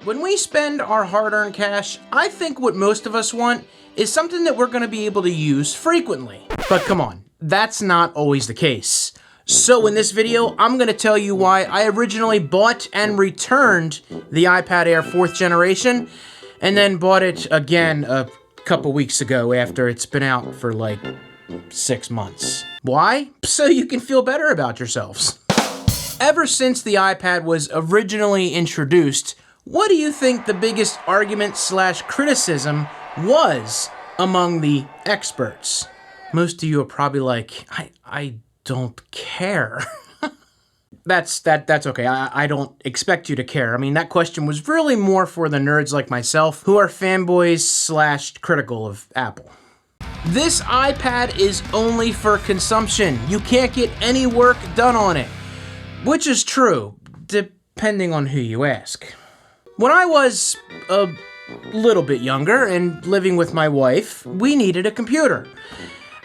When we spend our hard-earned cash, I think what most of us want is something that we're going to be able to use frequently. But come on, that's not always the case. So in this video, I'm going to tell you why I originally bought and returned the iPad Air 4th generation, and then bought it again a couple weeks ago after it's been out for like 6 months. Why? So you can feel better about yourselves. Ever since the iPad was originally introduced, what do you think the biggest argument / criticism was among the experts? Most of you are probably like, I don't care. That's okay. I don't expect you to care. I mean, that question was really more for the nerds like myself who are fanboys / critical of Apple. This iPad is only for consumption. You can't get any work done on it, which is true, depending on who you ask. When I was a little bit younger and living with my wife, we needed a computer.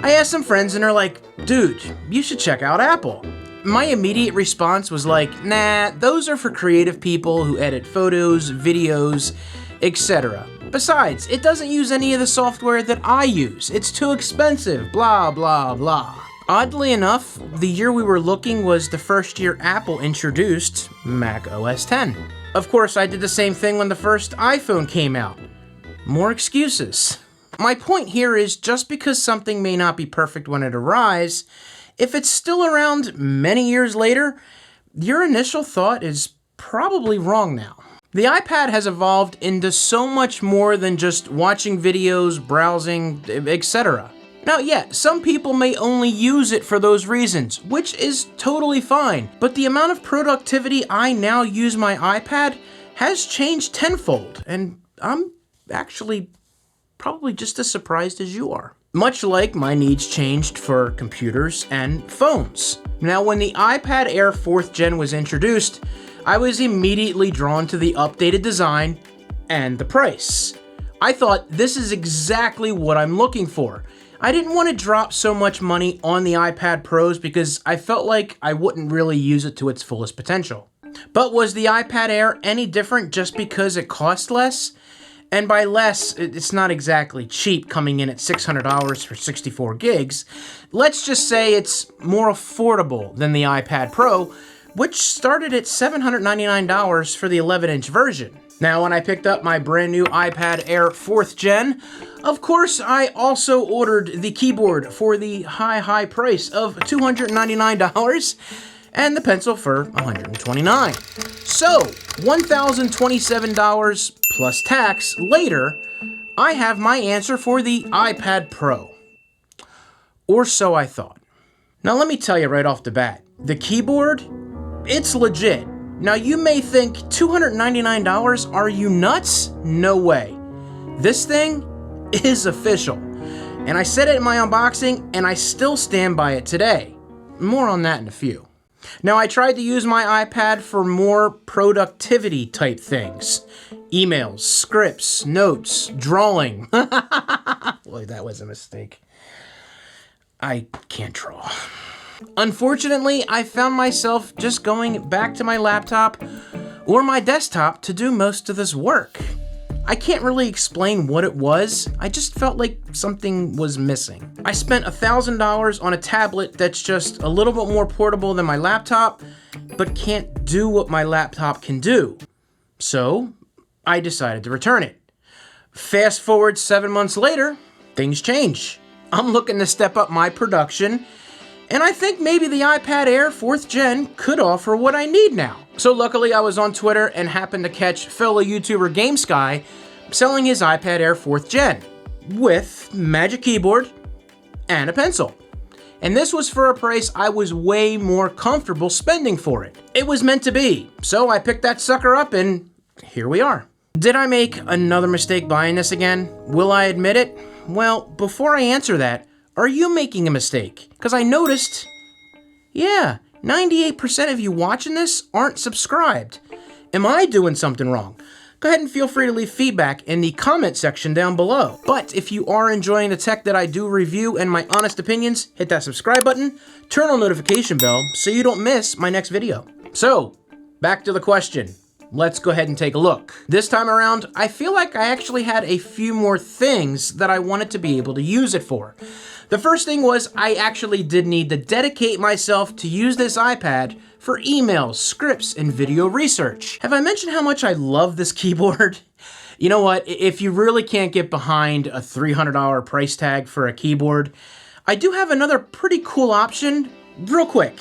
I asked some friends and they're like, dude, you should check out Apple. My immediate response was like, nah, those are for creative people who edit photos, videos, etc. Besides, it doesn't use any of the software that I use. It's too expensive, blah, blah, blah. Oddly enough, the year we were looking was the first year Apple introduced Mac OS X. Of course, I did the same thing when the first iPhone came out. More excuses. My point here is just because something may not be perfect when it arrives, if it's still around many years later, your initial thought is probably wrong now. The iPad has evolved into so much more than just watching videos, browsing, etc. Now, yeah, some people may only use it for those reasons, which is totally fine, but the amount of productivity I now use my iPad has changed tenfold, and I'm actually probably just as surprised as you are. Much like my needs changed for computers and phones. Now, when the iPad Air 4th Gen was introduced, I was immediately drawn to the updated design and the price. I thought, this is exactly what I'm looking for. I didn't want to drop so much money on the iPad Pros because I felt like I wouldn't really use it to its fullest potential. But was the iPad Air any different just because it cost less? And by less, it's not exactly cheap, coming in at $600 for 64 gigs. Let's just say it's more affordable than the iPad Pro, which started at $799 for the 11-inch version. Now, when I picked up my brand new iPad Air 4th Gen, of course, I also ordered the keyboard for the high price of $299 and the pencil for $129. So, $1,027 plus tax later, I have my answer for the iPad Pro. Or so I thought. Now, let me tell you right off the bat, the keyboard, it's legit. Now, you may think, $299? Are you nuts? No way. This thing is official. And I said it in my unboxing, and I still stand by it today. More on that in a few. Now, I tried to use my iPad for more productivity type things. Emails, scripts, notes, drawing. Boy, that was a mistake. I can't draw. Unfortunately, I found myself just going back to my laptop or my desktop to do most of this work. I can't really explain what it was, I just felt like something was missing. I spent $1,000 on a tablet that's just a little bit more portable than my laptop, but can't do what my laptop can do. So, I decided to return it. Fast forward 7 months later, things change. I'm looking to step up my production, and I think maybe the iPad Air 4th Gen could offer what I need now. So luckily I was on Twitter and happened to catch fellow YouTuber GameSky selling his iPad Air 4th Gen with Magic Keyboard and a pencil. And this was for a price I was way more comfortable spending for it. It was meant to be, so I picked that sucker up and here we are. Did I make another mistake buying this again? Will I admit it? Well, before I answer that, are you making a mistake? Because I noticed, yeah, 98% of you watching this aren't subscribed. Am I doing something wrong? Go ahead and feel free to leave feedback in the comment section down below. But if you are enjoying the tech that I do review and my honest opinions, hit that subscribe button, turn on notification bell so you don't miss my next video. So, back to the question. let's go ahead and take a look. This time around, I feel like I actually had a few more things that I wanted to be able to use it for. The first thing was I actually did need to dedicate myself to use this iPad for emails, scripts, and video research. Have I mentioned how much I love this keyboard? You know what, if you really can't get behind a $300 price tag for a keyboard, I do have another pretty cool option, real quick.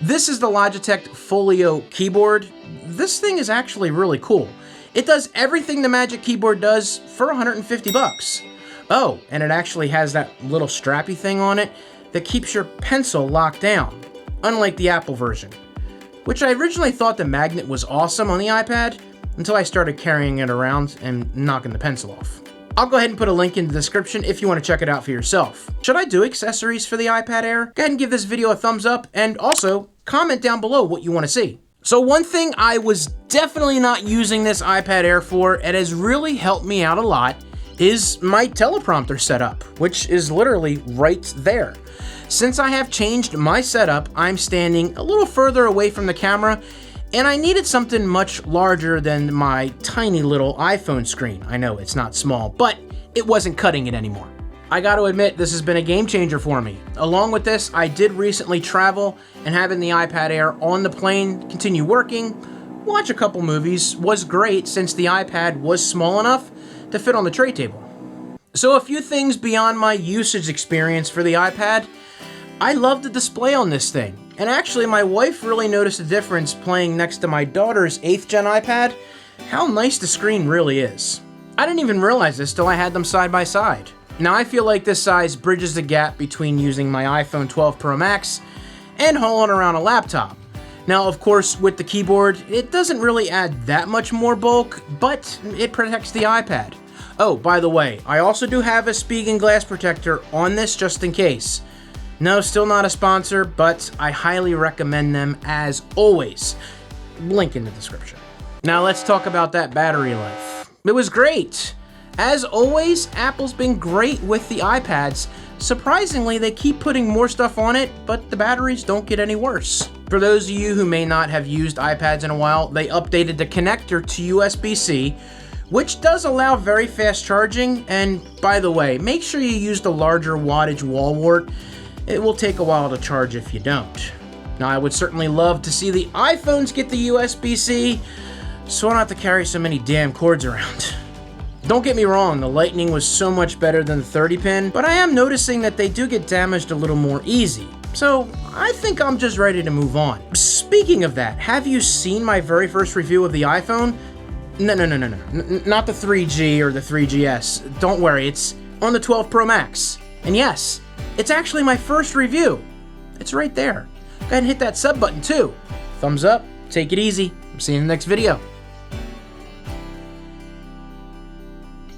This is the Logitech Folio keyboard. This thing is actually really cool. It does everything the Magic Keyboard does for 150 bucks. Oh, and it actually has that little strappy thing on it that keeps your pencil locked down, unlike the Apple version, which I originally thought the magnet was awesome on the iPad until I started carrying it around and knocking the pencil off. I'll go ahead and put a link in the description if you want to check it out for yourself. Should I do accessories for the iPad Air? Go ahead and give this video a thumbs up, and also comment down below what you want to see. So one thing I was definitely not using this iPad Air for, and has really helped me out a lot, is my teleprompter setup, which is literally right there. Since I have changed my setup, I'm standing a little further away from the camera, and I needed something much larger than my tiny little iPhone screen. I know it's not small, but it wasn't cutting it anymore. I gotta admit, this has been a game changer for me. Along with this, I did recently travel, and having the iPad Air on the plane, continue working, watch a couple movies was great since the iPad was small enough to fit on the tray table. So a few things beyond my usage experience for the iPad. I love the display on this thing. And actually, my wife really noticed a difference playing next to my daughter's 8th gen iPad, how nice the screen really is. I didn't even realize this till I had them side by side. Now I feel like this size bridges the gap between using my iPhone 12 Pro Max and hauling around a laptop. Now, of course, with the keyboard, it doesn't really add that much more bulk, but it protects the iPad. Oh, by the way, I also do have a Spigen glass protector on this just in case. No, still not a sponsor, but I highly recommend them as always. Link in the description. Now let's talk about that battery life. It was great. As always, Apple's been great with the iPads. Surprisingly, they keep putting more stuff on it, but the batteries don't get any worse. For those of you who may not have used iPads in a while, they updated the connector to USB-C, which does allow very fast charging, and by the way, make sure you use the larger wattage wall wart. It will take a while to charge if you don't. Now, I would certainly love to see the iPhones get the USB-C, so I don't have to carry so many damn cords around. Don't get me wrong, the Lightning was so much better than the 30-pin, but I am noticing that they do get damaged a little more easy. So I think I'm just ready to move on. Speaking of that, have you seen my very first review of the iPhone? No, not the 3G or the 3GS. Don't worry, it's on the 12 Pro Max. And yes, it's actually my first review. It's right there. Go ahead and hit that sub button too. Thumbs up, take it easy. See you in the next video.